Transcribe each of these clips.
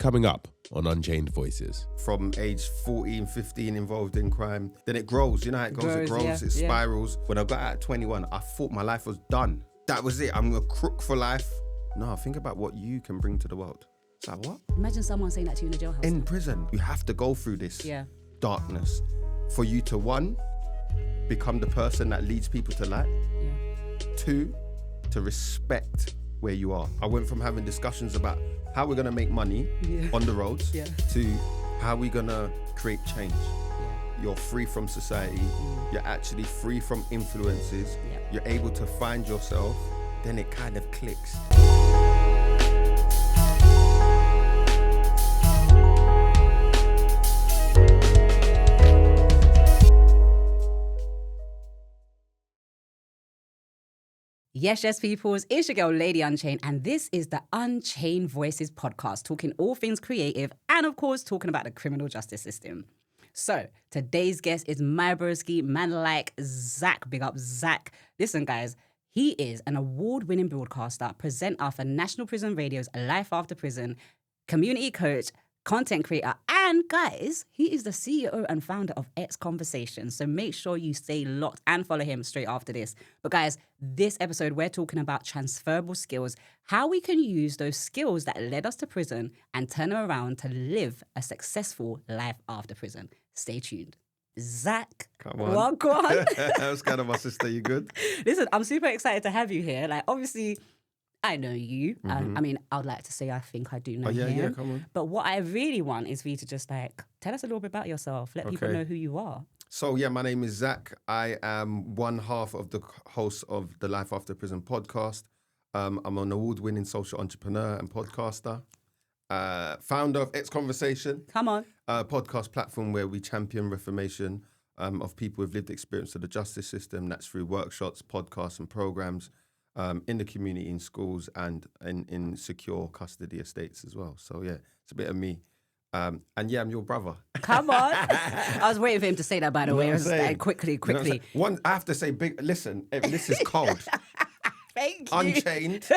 coming up on Unchained Voices. From age 14, 15 involved in crime. Then it grows. You know how it goes? It grows, it spirals. When I got out at 21, I thought my life was done. That was it. I'm a crook for life. No, think about what you can bring to the world. It's like, what? Imagine someone saying that to you in a jailhouse. In prison, you have to go through this darkness for you to, one, become the person that leads people to light. Yeah. Two, to respect where you are. I went from having discussions about how we're going to make money on the roads to how we're going to create change. Yeah. You're free from society. You're actually free from influences. You're able to find yourself. Then it kind of clicks. Yes, peoples, it's your girl, Lady Unchained, and this is the Unchained Voices podcast, talking all things creative and, of course, talking about the criminal justice system. So, today's guest is my broski, man like Zach. Big up, Zach. Listen, guys, he is an award-winning broadcaster, presenter for National Prison Radio's Life After Prison, community coach, content creator, and guys, he is the CEO and founder of XConversation. So make sure you stay locked and follow him straight after this. But guys, this episode, we're talking about transferable skills, how we can use those skills that led us to prison and turn them around to live a successful life after prison. Stay tuned. Zach, come on. Welcome. That was kind of my sister. You good? Listen, I'm super excited to have you here. Like, obviously, I know you. I mean, I would like to say I think I do know him. Yeah, come on. But what I really want is for you to just tell us a little bit about yourself. Let people know who you are. So my name is Zach. I am one half of the host of the Life After Prison podcast. I'm an award-winning social entrepreneur and podcaster. Founder of XConversation. Come on. A podcast platform where we champion reformation of people with lived experience of the justice system. That's through workshops, podcasts and programs. In the community, in schools, and in secure custody estates as well. So, it's a bit of me. And I'm your brother. Come on. I was waiting for him to say that, by the way. I was like, quickly. You know I have to say, listen, this is cold. Thank you. Unchained,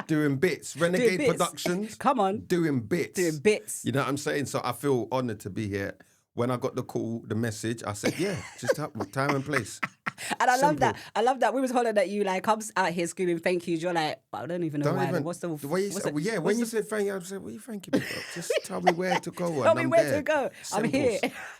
doing bits. Renegade Productions. Come on. Doing bits. Doing bits. You know what I'm saying? So I feel honoured to be here. When I got the call, the message, I said, just time and place. And I love that. I love that. We was hollering at you, comes out here screaming thank yous. You're like, I don't even know why. What's the way you said? When you said thank you, I said, what are you thanking me for? Just tell me where to go. Tell me where to go. I'm here.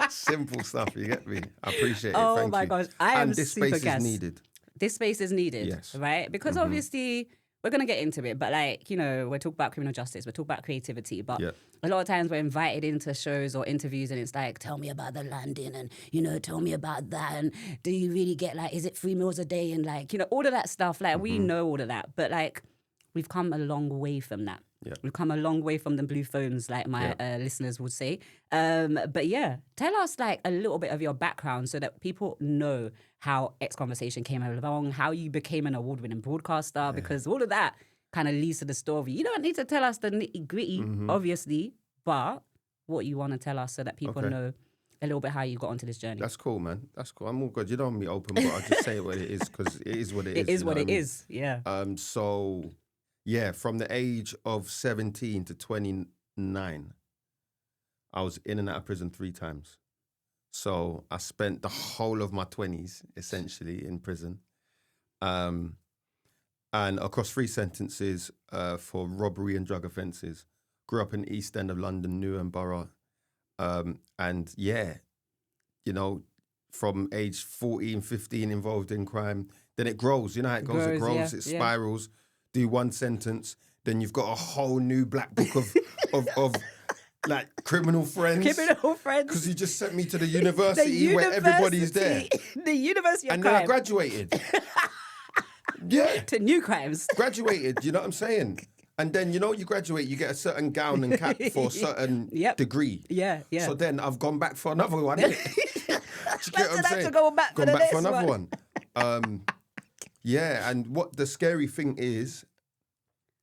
Simple stuff. You get me? I appreciate it. Oh thank my you. gosh, I am and this super space gassed. is needed. This space is needed, yes, right? Because obviously we're gonna get into it, but we're talking about criminal justice, we're talking about creativity, but a lot of times we're invited into shows or interviews and it's like, tell me about the landing and, tell me about that. And do you really get is it 3 meals a day? And all of that stuff, we know all of that, but we've come a long way from that. Yeah. We've come a long way from the blue phones, like my listeners would say. But tell us a little bit of your background so that people know how XConversation came along, how you became an award-winning broadcaster, because all of that kind of leads to the story. You don't need to tell us the nitty-gritty, obviously, but what you want to tell us so that people know a little bit how you got onto this journey. That's cool, man. That's cool. I'm all good. You don't want me open, but I'll just say what it is because it is what it is. It is what it is, yeah. From the age of 17 to 29, I was in and out of prison 3 times. So I spent the whole of my 20s essentially in prison. And across 3 sentences for robbery and drug offences. Grew up in the East End of London, Newham Borough. From age 14, 15 involved in crime. Then it grows. You know how it goes? It grows, it spirals. Do 1 sentence, then you've got a whole new black book of criminal friends. Criminal friends. Because you just sent me to the university where everybody's there. The University of and Crime. Then I graduated. To new crimes. Graduated, you know what I'm saying? And then, you graduate, you get a certain gown and cap for a certain degree. Yeah. So then I've gone back for another one. Do you get what I'm saying? Gone back for another one. And what the scary thing is,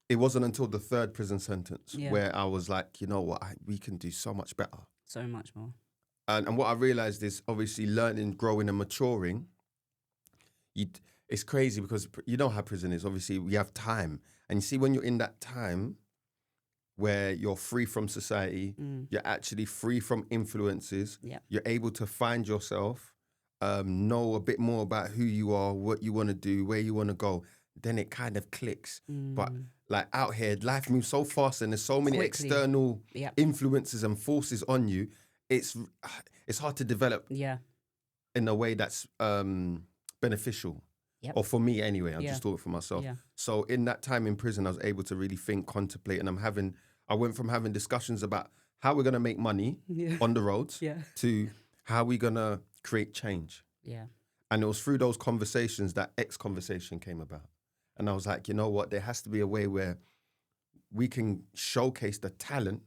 it wasn't until the 3rd prison sentence where I was like, you know what, we can do so much better. So much more. And what I realized is obviously learning, growing and maturing, it's crazy because you know how prison is. Obviously, we have time. And you see, when you're in that time, where you're free from society, you're actually free from influences, you're able to find yourself, know a bit more about who you are, what you want to do, where you want to go, then it kind of clicks. But like out here, life moves so fast and there's so many external influences and forces on you. It's hard to develop in a way that's beneficial. Or for me anyway, I'm just talking for myself. So in that time in prison, I was able to really think, contemplate, and I went from having discussions about how we're going to make money on the roads to how we're going to create change. And it was through those conversations that XConversation came about. And I was like, you know what? There has to be a way where we can showcase the talent,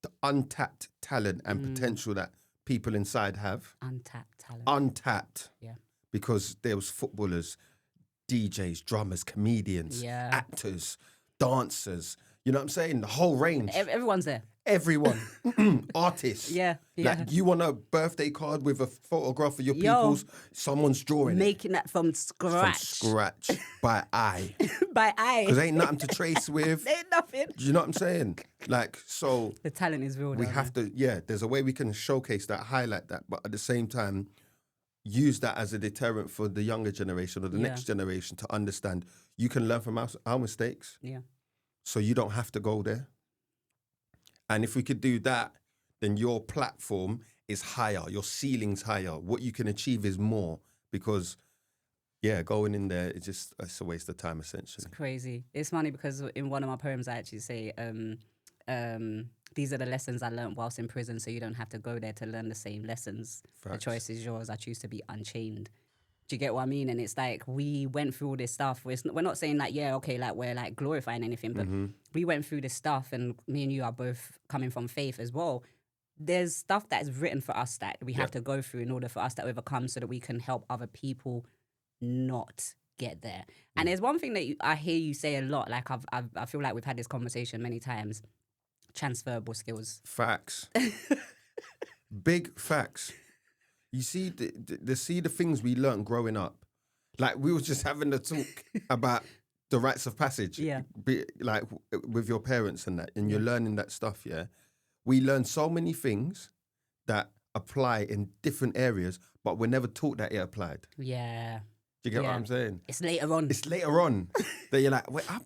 the untapped talent and potential that people inside have. Untapped talent. Untapped. Because there was footballers, DJs, drummers, comedians, actors, dancers. You know what I'm saying? The whole range. Everyone's there. Everyone. Artists. Like you want a birthday card with a photograph of your peoples, someone's drawing Making that from scratch. From scratch. By eye. By eye. Because ain't nothing to trace with. Ain't nothing. Do you know what I'm saying? Like, so. The talent is real. We have to, there's a way we can showcase that, highlight that, but at the same time, use that as a deterrent for the younger generation or the next generation to understand you can learn from our mistakes. So you don't have to go there. And if we could do that, then your platform is higher, your ceiling's higher. What you can achieve is more because, going in there, it's a waste of time, essentially. It's crazy. It's funny because in one of my poems, I actually say, these are the lessons I learned whilst in prison, so you don't have to go there to learn the same lessons. Facts. The choice is yours. I choose to be unchained. Do you get what I mean? And it's like we went through all this stuff. We're not saying like, we're like glorifying anything, but we went through this stuff, and me and you are both coming from faith as well. There's stuff that is written for us that we have to go through in order for us to overcome so that we can help other people not get there. And there's one thing that I hear you say a lot, like I feel like we've had this conversation many times. Transferable skills. Facts. Big facts. You see the things we learned growing up. Like we were just having a talk about the rites of passage. Like with your parents and that, and you're learning that stuff, We learn so many things that apply in different areas, but we're never taught that it applied. Do you get what I'm saying? It's later on. It's later on that you're like, wait, I've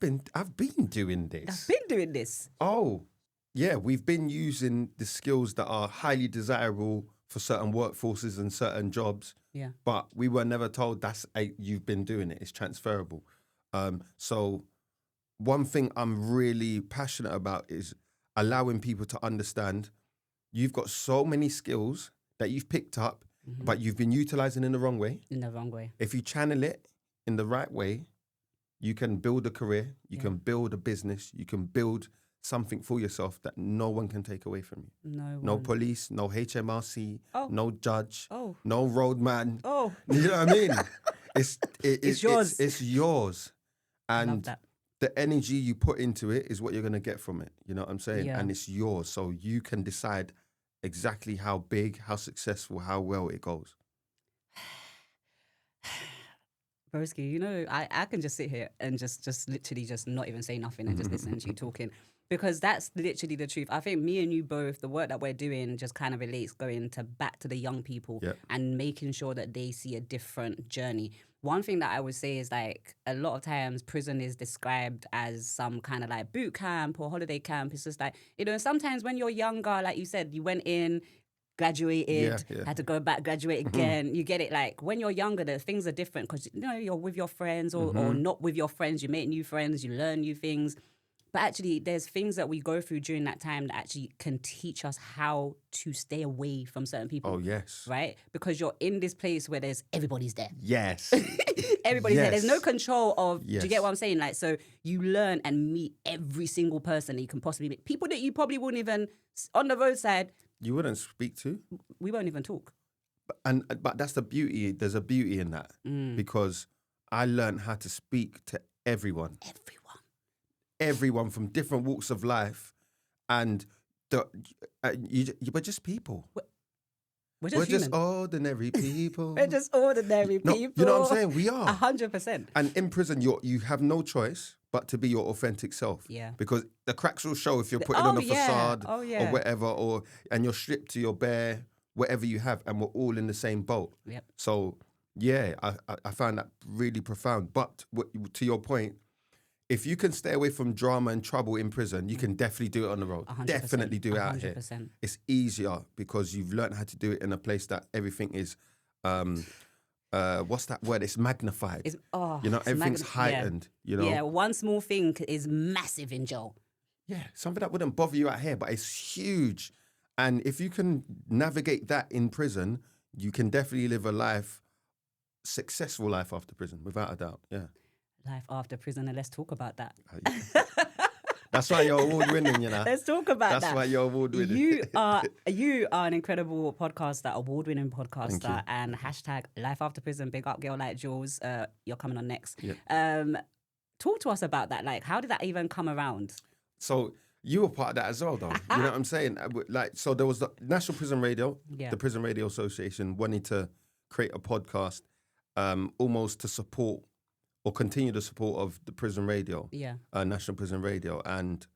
been doing this. I've been doing this. Oh, yeah, we've been using the skills that are highly desirable for certain workforces and certain jobs. But we were never told you've been doing it. It's transferable. So one thing I'm really passionate about is allowing people to understand you've got so many skills that you've picked up, but you've been utilizing in the wrong way. In the wrong way. If you channel it in the right way, you can build a career, you can build a business, you can build something for yourself that no one can take away from you. No police, no HMRC, no judge, no roadman. You know what I mean? It's yours. It's yours. And the energy you put into it is what you're going to get from it. You know what I'm saying? And it's yours. So you can decide exactly how big, how successful, how well it goes. Broski, you know, I can just sit here and just literally just not even say nothing and just listen to you talking. Because that's literally the truth. I think me and you both, the work that we're doing just kind of relates back to the young people and making sure that they see a different journey. One thing that I would say is like a lot of times prison is described as some kind of like boot camp or holiday camp. It's just like, you know, sometimes when you're younger, like you said, you went in, graduated, had to go back, graduate again. You get it? Like when you're younger, the things are different because, you know, you're with your friends or not with your friends. You make new friends, you learn new things. But actually, there's things that we go through during that time that actually can teach us how to stay away from certain people. Oh, yes. Right? Because you're in this place where everybody's there. Yes. Everybody's there. There's no control of, do you get what I'm saying? Like, so you learn and meet every single person that you can possibly meet. People that you probably wouldn't even, on the roadside. You wouldn't speak to. We won't even talk. But that's the beauty. There's a beauty in that. Because I learned how to speak to everyone. Everyone from different walks of life, and we're just people. We're just ordinary people. We're just ordinary people. You know what I'm saying? We are 100%. And in prison, you have no choice but to be your authentic self. Yeah. Because the cracks will show if you're putting on a facade or whatever, and you're stripped to your bare, whatever you have, and we're all in the same boat. Yep. So, yeah, I found that really profound. But to your point, if you can stay away from drama and trouble in prison, you can definitely do it on the road. 100%, definitely do it out 100%. here. It's easier because you've learned how to do it in a place that everything is, what's that word? It's magnified. Everything's heightened. Yeah. You know. Yeah, one small thing is massive in jail. Yeah, something that wouldn't bother you out here, but it's huge. And if you can navigate that in prison, you can definitely live a successful life after prison, without a doubt. Yeah. Life after prison, and let's talk about that. That's why you're award-winning, you know. Let's talk about that. That's why you're award-winning. You are an incredible podcaster, award-winning podcaster, and hashtag Life After Prison. Big up, girl like Jules. You're coming on next. Yeah. Talk to us about that. Like, how did that even come around? So you were part of that as well, though. You know what I'm saying? So there was the National Prison Radio, the Prison Radio Association, wanting to create a podcast, almost to support or continue the support of the prison radio, National Prison Radio. And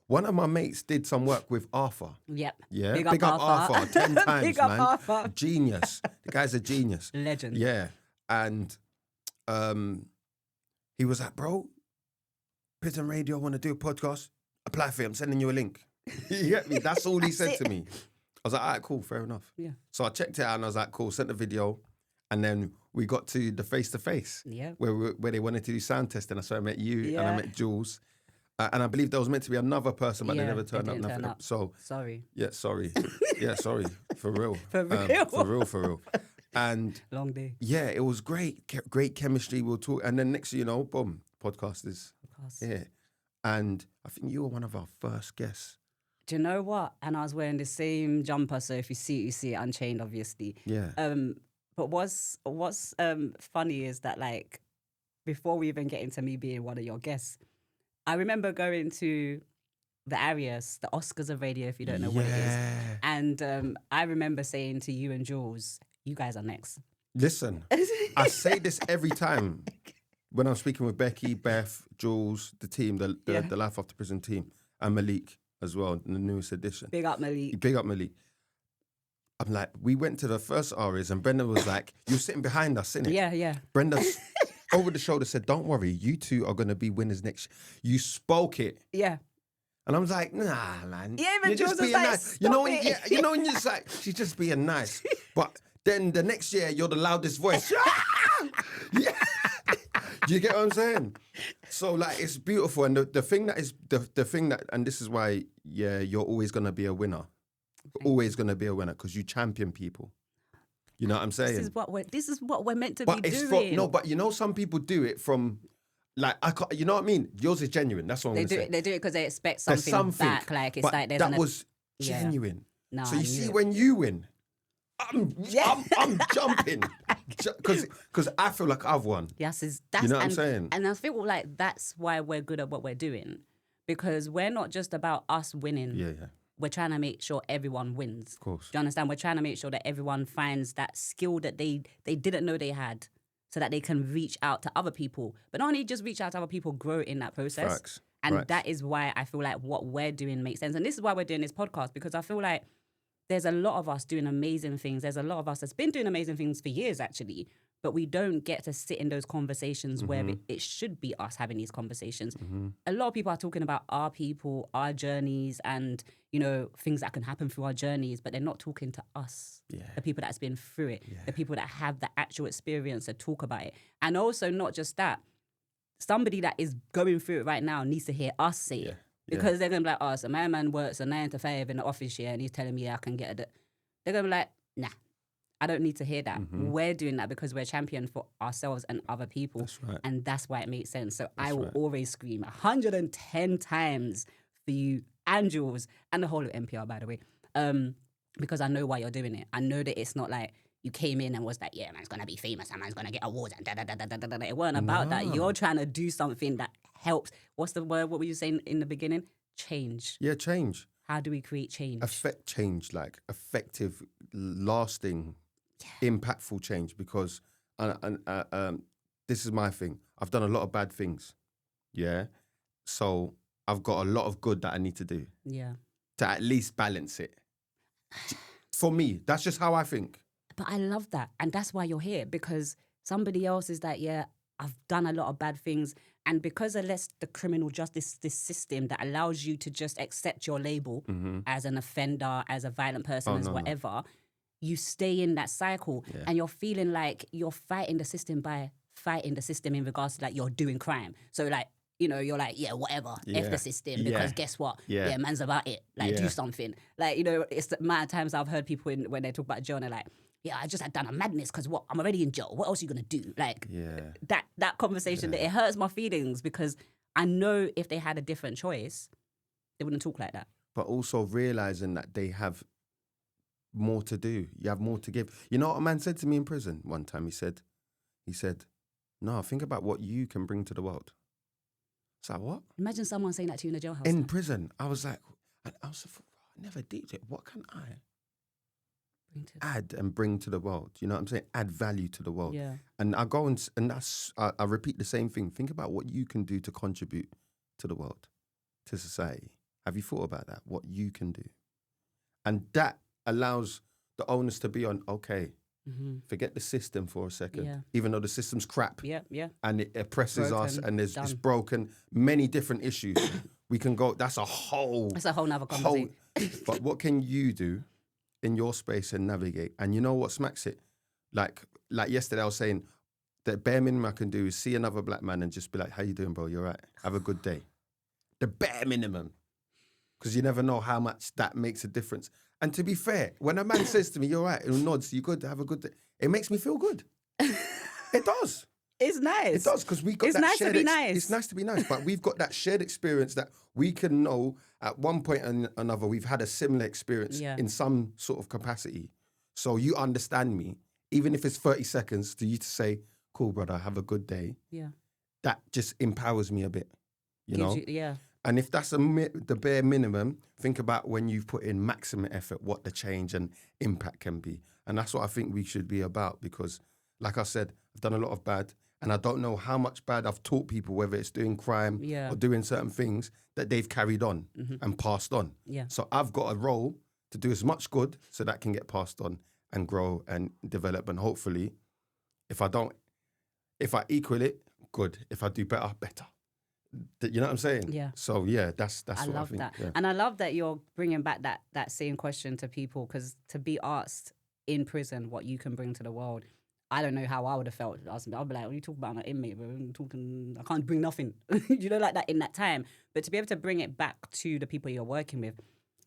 one of my mates did some work with Arthur. Yep. Yeah. Big up Arthur 10 times, Big up man. Arthur. Genius. The guy's a genius. Legend. Yeah. And he was like, bro, Prison Radio want to do a podcast? Apply for it. I'm sending you a link. You get me? That's all he said to me. I was like, all right, cool, fair enough. Yeah. So I checked it out and I was like, cool, sent the video. And then we got to the face-to-face where they wanted to do sound testing. So I met you and I met Jules. And I believe there was meant to be another person, but they never turned up. Nothing. So sorry. Yeah, sorry. Yeah, sorry. For real. For real. For real. And long day. Yeah, it was great. Great chemistry. We'll talk. And then next thing you know, boom, podcast is here. And I think you were one of our first guests. Do you know what? And I was wearing the same jumper. So if you see it, Unchained, obviously. Yeah. But what's funny is that, like, before we even get into me being one of your guests, I remember going to the Arias, the Oscars of radio, if you don't know what it is. And I remember saying to you and Jules, you guys are next. Listen, I say this every time when I'm speaking with Becky, Beth, Jules, the team, the Life After Prison team, and Malik as well, in the newest edition. Big up Malik. Big up Malik. I'm like, we went to the first Arias and Brenda was like, you're sitting behind us, innit? Yeah. Brenda over the shoulder said, don't worry, you two are going to be winners next year. You spoke it. Yeah. And I was like, nah, man. Yeah, but you're just being like, nice. You know when you're just like, she's just being nice. But then the next year, you're the loudest voice. Yeah. Do you get what I'm saying? So, like, it's beautiful. And the thing that, and this is why, you're always going to be a winner. Always going to be a winner because you champion people. You know what I'm saying? This is what we're meant to be doing. But you know, some people do it from, like, you know what I mean? Yours is genuine. That's what I'm saying. They do it because they expect something back. Like, it's like there's that was genuine. No, so you see, when you win, I'm jumping because I feel like I've won. That's you know what I'm saying? And I feel like that's why we're good at what we're doing, because we're not just about us winning. Yeah. We're trying to make sure everyone wins. Of course. Do you understand? We're trying to make sure that everyone finds that skill that they didn't know they had, so that they can reach out to other people. But not only just reach out to other people, grow in that process. Facts. And that is why I feel like what we're doing makes sense. And this is why we're doing this podcast, because I feel like there's a lot of us doing amazing things. There's a lot of us that's been doing amazing things for years, actually. But we don't get to sit in those conversations where it should be us having these conversations. A lot of people are talking about our people, our journeys, and, you know, things that can happen through our journeys, but they're not talking to us, the people that's been through it, the people that have the actual experience to talk about it. And also, not just that, somebody that is going through it right now needs to hear us say it. Because they're going to be like, oh, so my man works a 9 to 5 in the office here and he's telling me I can get it. They're going to be like, nah. I don't need to hear that. We're doing that because we're champion for ourselves and other people. That's right. And that's why it makes sense. So I will always scream 110 times for you and Jules and the whole of NPR, by the way, because I know why you're doing it. I know that it's not like you came in and was like, yeah, man's going to be famous and man's going to get awards and da-da-da-da-da-da. It weren't about that. You're trying to do something that helps. What's the word? What were you saying in the beginning? Change. Yeah, change. How do we create change? Affect change, like effective, lasting, impactful change, because this is my thing. I've done a lot of bad things. Yeah. So I've got a lot of good that I need to do. Yeah. To at least balance it. For me, that's just how I think. But I love that. And that's why you're here, because somebody else is like, yeah, I've done a lot of bad things. And because unless the criminal justice this system that allows you to just accept your label as an offender, as a violent person, whatever, you stay in that cycle and you're feeling like you're fighting the system by fighting the system in regards to like you're doing crime. So like, you know, you're like, yeah, whatever, F the system, because guess what? Yeah, man's about it. Like, do something. Like, you know, it's the amount of times I've heard people when they talk about jail and they're like, yeah, I just had done a madness because what? I'm already in jail. What else are you going to do? Like, that conversation, it hurts my feelings because I know if they had a different choice, they wouldn't talk like that. But also realizing that they have more to do. You have more to give. You know what a man said to me in prison one time? He said, no, think about what you can bring to the world. It's like, what? Imagine someone saying that to you in a jailhouse. In prison. I was like, I never did it. What can I add and bring to the world? You know what I'm saying? Add value to the world. Yeah. And I go and that's, I repeat the same thing. Think about what you can do to contribute to the world, to society. Have you thought about that? What you can do? And that allows the onus to be on, okay, forget the system for a second, even though the system's crap. And it oppresses us and it's broken. Many different issues. We can go, that's a whole nother conversation. But what can you do in your space and navigate? And you know what smacks it? Like yesterday I was saying, the bare minimum I can do is see another black man and just be like, how you doing, bro? You all right? Have a good day. The bare minimum. Because you never know how much that makes a difference. And to be fair, when a man says to me, you're right, and nods, you good, have a good day, it makes me feel good. It does. It's nice. It does, because we got that shared nice. It's nice to be nice, but we've got that shared experience that we can know at one point or another we've had a similar experience in some sort of capacity. So you understand me, even if it's 30 seconds for you to say, cool, brother, have a good day. Yeah. That just empowers me a bit, you know? Yeah. And if that's the bare minimum, think about when you've put in maximum effort, what the change and impact can be. And that's what I think we should be about, because, like I said, I've done a lot of bad, and I don't know how much bad I've taught people, whether it's doing crime or doing certain things, that they've carried on and passed on. Yeah. So I've got a role to do as much good so that can get passed on and grow and develop. And hopefully, if I equal it, good. If I do better, better. You know what I'm saying? Yeah. So yeah, that's what I think. I love that. Yeah. And I love that you're bringing back that same question to people, because to be asked in prison what you can bring to the world, I don't know how I would have felt. I'll be like, what are you talking about? I'm an inmate, bro. I can't bring nothing. You know, like that in that time. But to be able to bring it back to the people you're working with,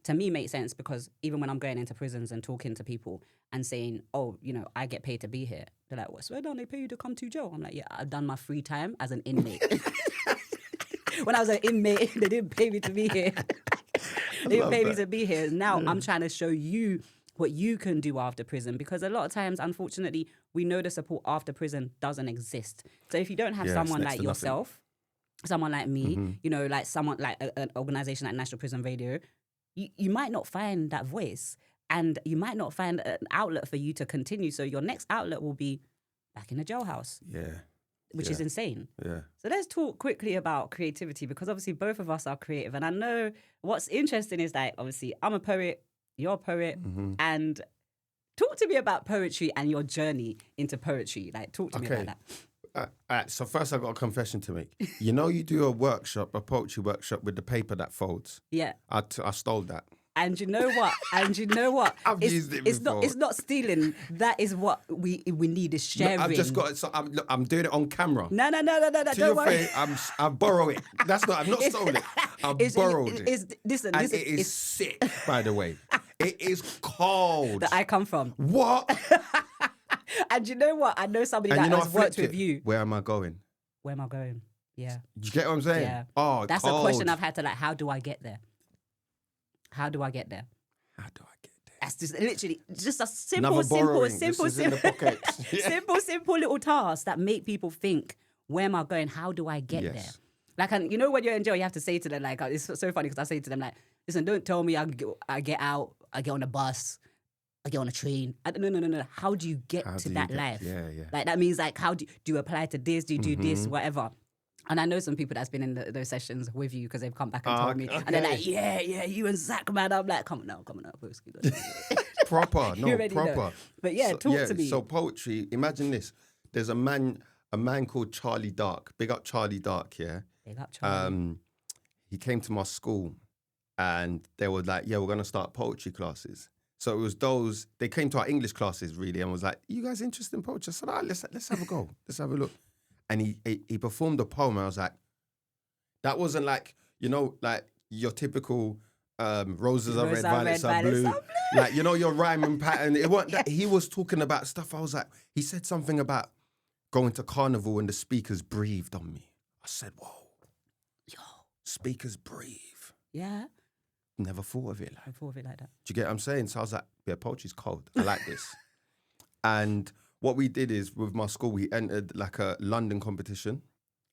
to me makes sense, because even when I'm going into prisons and talking to people and saying, oh, you know, I get paid to be here. They're like, well, swear down, they pay you to come to jail. I'm like, yeah, I've done my free time as an inmate. When I was an inmate, they didn't pay me to be here. They didn't pay me to be here. Now I'm trying to show you what you can do after prison, because a lot of times, unfortunately, we know the support after prison doesn't exist. So if you don't have someone like yourself, someone like me, you know, like someone like an organization like National Prison Radio, you might not find that voice, and you might not find an outlet for you to continue. So your next outlet will be back in the jailhouse. Yeah. Which is insane. Yeah. So let's talk quickly about creativity, because obviously both of us are creative. And I know what's interesting is that obviously I'm a poet, you're a poet, and talk to me about poetry and your journey into poetry. Like, talk to me about that. So first I got a confession to make. You know, you do a poetry workshop with the paper that folds. Yeah. I stole that. And you know what? I've used it before. It's not stealing. That is what we need, is sharing. I've just got it. So I'm doing it on camera. No. To don't worry. I borrow it. I've not stolen it. I borrowed it. Listen, and it is sick, by the way. It is cold. That I come from. What? And you know what? I know somebody that has worked with you. Where am I going? Yeah. You get what I'm saying? Yeah. Oh, that's cold. a question I've had to, like, how do I get there? That's just literally just a simple little task that make people think, where am I going? How do I get there? Like, and you know, when you're in jail, you have to say to them, like, it's so funny because I say to them, like, listen, don't tell me I get out, I get on the bus, I get on a train. No. How do you get to that life? Yeah. Like, that means, like, how do you apply to this? Do you do this? Whatever. And I know some people that's been in those sessions with you because they've come back and told me. Okay. And they're like, yeah, you and Zach, man. I'm like, come on now. Proper. Know. But yeah, talk to me. So poetry, imagine this. There's a man called Charlie Dark. Big up Charlie Dark, yeah? Big up Charlie. He came to my school and they were like, yeah, we're going to start poetry classes. So it was they came to our English classes really and was like, you guys interested in poetry? I said, all right, let's have a go. Let's have a look. And he performed a poem. And I was like, that wasn't like, like your typical roses are red, violets are blue. Like, your rhyming pattern. It wasn't that. He was talking about stuff. I was like, he said something about going to carnival and the speakers breathed on me. I said, whoa, yo, speakers breathe. Yeah. Never thought of it like that. Do you get what I'm saying? So I was like, yeah, poetry's cold. I like this. And what we did is, with my school, we entered like a London competition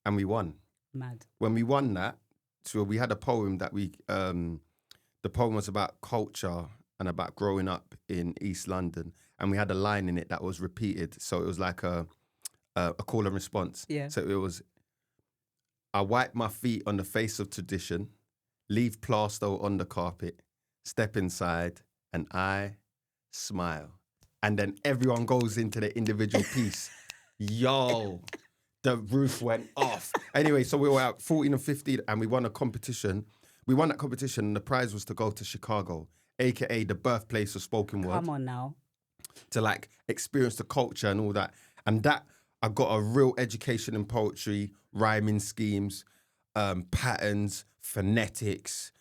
and we won. Mad. When we won that, so we had a poem that the poem was about culture and about growing up in East London. And we had a line in it that was repeated. So it was like a call and response. Yeah. So it was, I wipe my feet on the face of tradition, leave plaster on the carpet, step inside, and I smile. And then everyone goes into their individual piece. Yo, the roof went off. Anyway, so we were out 14 and 15 and we won a competition. We won that competition and the prize was to go to Chicago, aka the birthplace of spoken word. Come on now. To like experience the culture and all that. And that, I got a real education in poetry, rhyming schemes, patterns, phonetics,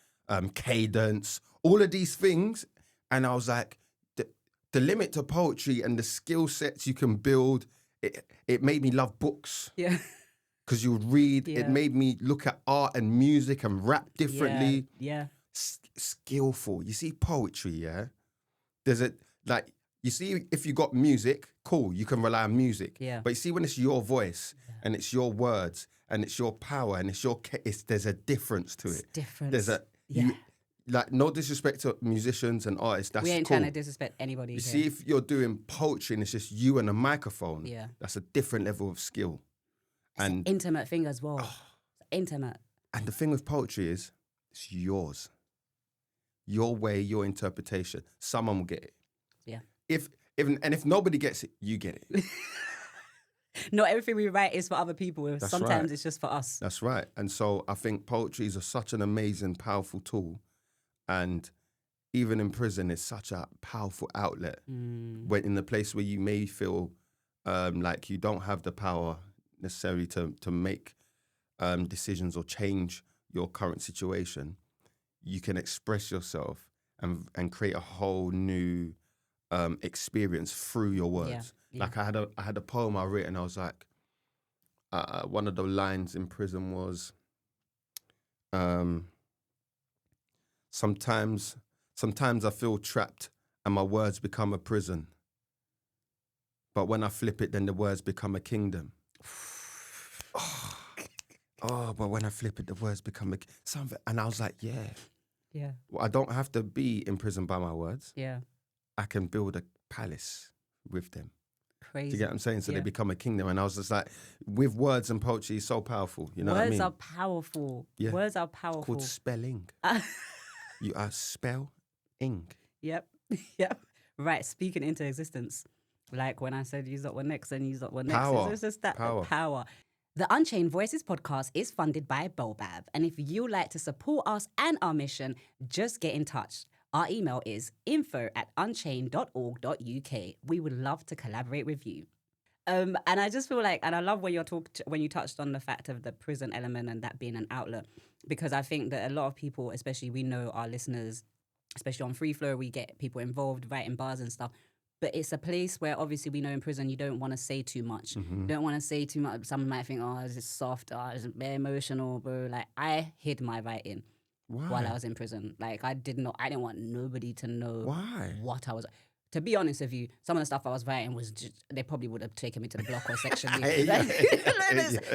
cadence, all of these things. And I was like, the limit to poetry and the skill sets you can build, it made me love books. Yeah. Because you would read, Yeah. it made me look at art and music and rap differently. Yeah. Skillful. You see poetry, yeah? There's you see if you got music, cool, you can rely on music. Yeah. But you see when it's your voice and it's your words and it's your power and there's a difference to it. Difference. There's no disrespect to musicians and artists. That's we ain't cool. trying to disrespect anybody. You see, if you're doing poetry and it's just you and a microphone, Yeah. that's a different level of skill. It's an intimate thing as well. Intimate. And the thing with poetry is, it's yours. Your way, your interpretation. Someone will get it. Yeah. If nobody gets it, you get it. Not everything we write is for other people. That's Sometimes right. it's just for us. That's right. And so I think poetry is such an amazing, powerful tool. And even in prison, it's such a powerful outlet. When in the place where you may feel like you don't have the power necessarily to make decisions or change your current situation, you can express yourself and create a whole new experience through your words. Yeah. Like I had a poem I wrote and I was like, one of the lines in prison was, sometimes I feel trapped and my words become a prison. But when I flip it, then the words become a kingdom. But when I flip it, the words become something. And I was like, yeah. Well, I don't have to be imprisoned by my words. Yeah. I can build a palace with them. Crazy. Do you get what I'm saying? So they become a kingdom. And I was just like, with words and poetry, it's so powerful. You know what I mean? Words are powerful. Yeah. Words are powerful. Called spelling. You are spelling. Yep. Yep. Right. Speaking into existence. Like when I said use that one next and use that one next. Power. It's just that Power. The Unchained Voices podcast is funded by Bobab. And if you'd like to support us and our mission, just get in touch. Our email is info@unchained.org.uk. We would love to collaborate with you. And I just feel like, and I love when you touched on the fact of the prison element and that being an outlet, because I think that a lot of people, especially we know our listeners, especially on Free Flow, we get people involved writing bars and stuff. But it's a place where obviously we know in prison you don't want to say too much. Mm-hmm. You don't want to say too much. Someone might think, oh, this is soft, oh, this is very emotional, bro. Like I hid my writing. Why? While I was in prison. Like I didn't want nobody to know Why? what I was. To be honest with you, some of the stuff I was writing was just, they probably would have taken me to the block or section.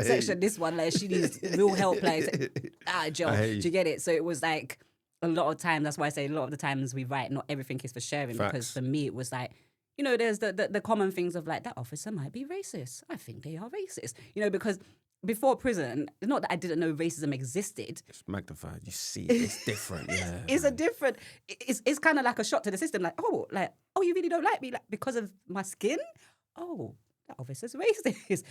Section this one, like she needs real help, like Joe, do you get it? So it was like a lot of times, that's why I say a lot of the times we write, not everything is for sharing. Facts. Because for me, it was like, you know, there's the common things of like, that officer might be racist. I think they are racist. You know, because before prison, it's not that I didn't know racism existed. It's magnified. You see it. It's different. Yeah. It's kind of like a shock to the system. Like, oh, you really don't like me because of my skin? Oh, that officer's racist.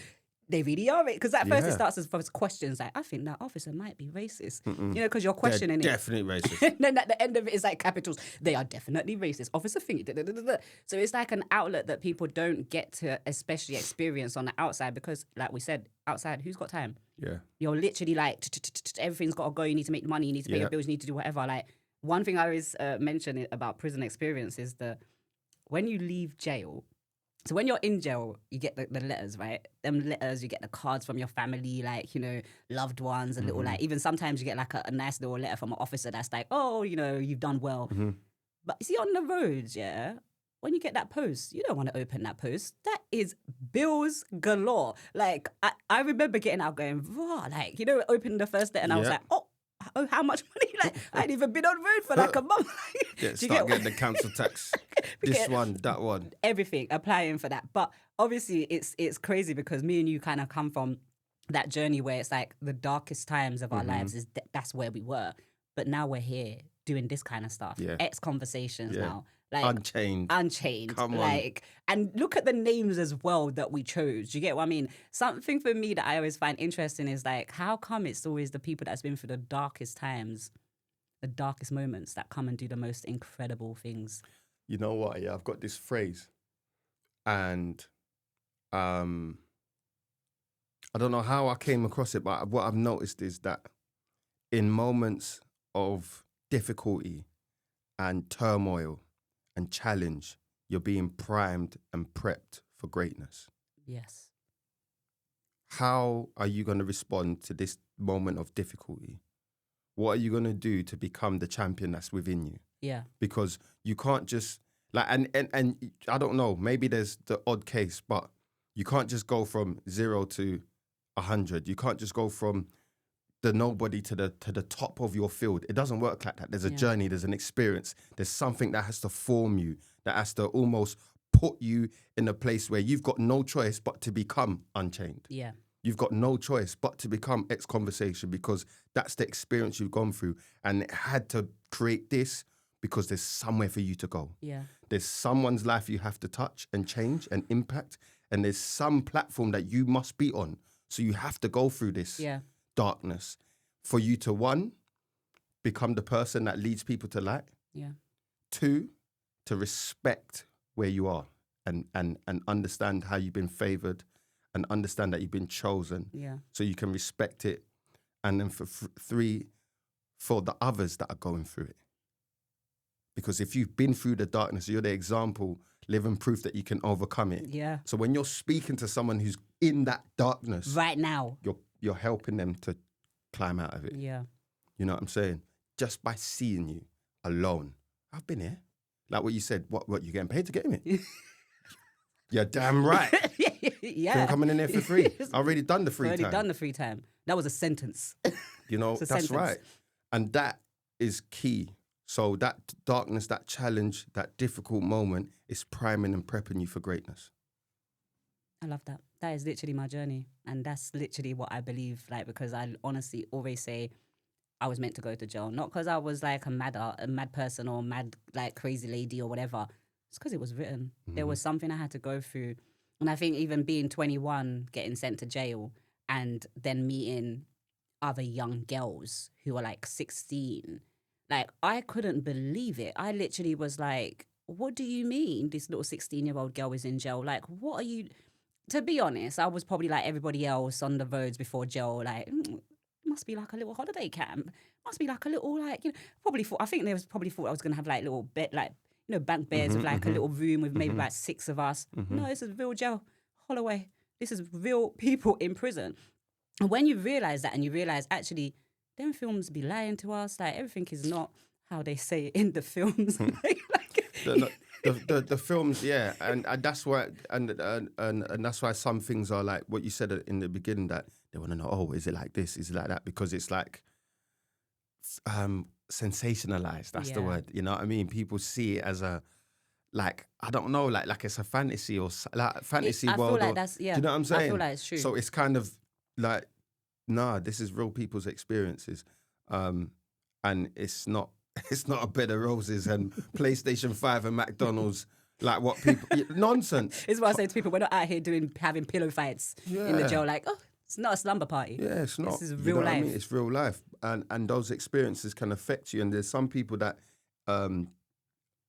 They really are it. Because at first it starts as questions like, I think that officer might be racist. You know, because you're questioning They're it. definitely racist. And then at the end of it is like capitals. They are definitely racist. Officer thingy. So it's like an outlet that people don't get to especially experience on the outside because, like we said, outside, who's got time? Yeah. You're literally like, everything's got to go. You need to make the money. You need to pay your bills. You need to do whatever. Like, one thing I always mention about prison experience is that when you leave jail, so when you're in jail, you get the letters, right? Them letters, you get the cards from your family, like, you know, loved ones, and little, like, even sometimes you get like a nice little letter from an officer that's like, oh, you know, you've done well. But you see, on the roads, yeah, when you get that post, you don't want to open that post. That is bills galore. Like, I remember getting out going, raw, like, you know, opening the first letter and I was like, oh, how much money? Like, I hadn't even been on the road for like a month. Getting the council tax. This one, that one. Everything, applying for that. But obviously it's crazy because me and you kind of come from that journey where it's like the darkest times of our lives is that's where we were. But now we're here doing this kind of stuff. Yeah. XConversations now. Like Unchained. Come on. Like, and look at the names as well that we chose. Do you get what I mean? Something for me that I always find interesting is like, how come it's always the people that's been through the darkest times, the darkest moments that come and do the most incredible things? You know what? Yeah, I've got this phrase, and I don't know how I came across it, but what I've noticed is that in moments of difficulty and turmoil and challenge, you're being primed and prepped for greatness. Yes. How are you going to respond to this moment of difficulty? What are you going to do to become the champion that's within you? Yeah. Because you can't just like and I don't know, maybe there's the odd case, but you can't just go from 0 to 100. You can't just go from the nobody to the top of your field. It doesn't work like that. There's a journey, there's an experience, there's something that has to form you, that has to almost put you in a place where you've got no choice but to become Unchained. Yeah. You've got no choice but to become XConversation because that's the experience you've gone through. And it had to create this because there's somewhere for you to go. Yeah. There's someone's life you have to touch and change and impact. And there's some platform that you must be on. So you have to go through this darkness for you to, 1, become the person that leads people to light. Yeah. 2, to respect where you are and understand how you've been favored and understand that you've been chosen. Yeah. So you can respect it. And then for 3, for the others that are going through it. Because if you've been through the darkness, you're the example, living proof that you can overcome it. Yeah. So when you're speaking to someone who's in that darkness right now, you're helping them to climb out of it. Yeah. You know what I'm saying? Just by seeing you alone. I've been here. Like what you said, what you getting paid to get in it? You're damn right. Yeah. I'm coming in here for free. I've already done the free time. Already done the free time. That was a sentence. You know, that's sentence. right. And that is key. So that darkness, that challenge, that difficult moment is priming and prepping you for greatness. I love that. That is literally my journey. And that's literally what I believe, like, because I honestly always say I was meant to go to jail. Not because I was like a mad person or mad, like, crazy lady or whatever. It's because it was written. Mm-hmm. There was something I had to go through. And I think even being 21, getting sent to jail and then meeting other young girls who are like 16, like, I couldn't believe it. I literally was like, what do you mean this little 16-year-old girl is in jail? Like, what are you... To be honest, I was probably like everybody else on the roads before jail, like, must be like a little holiday camp. Must be like a little, like, you know, probably thought, I think they was probably thought I was going to have like little bed, like, you know, bunk beds with like a little room with maybe about 6 of us. No, this is real jail. Holloway. This is real people in prison. And when you realise that and you realise actually, them films be lying to us, like everything is not how they say it in the films. The films, yeah, and that's why, and that's why some things are like what you said in the beginning, that they want to know, oh, is it like this, is it like that? Because it's like, sensationalized. That's the word. You know what I mean? People see it as a, like, I don't know, like it's a fantasy or like fantasy world. I feel like that's, do you know what I'm saying? I feel like it's true. So it's kind of like, nah, this is real people's experiences. And it's not a bed of roses and PlayStation 5 and McDonald's, like what people, nonsense. It's what I say to people, we're not out here having pillow fights in the jail, like, oh, it's not a slumber party. Yeah, it's not. This is real life. What I mean? It's real life. And those experiences can affect you. And there's some people that,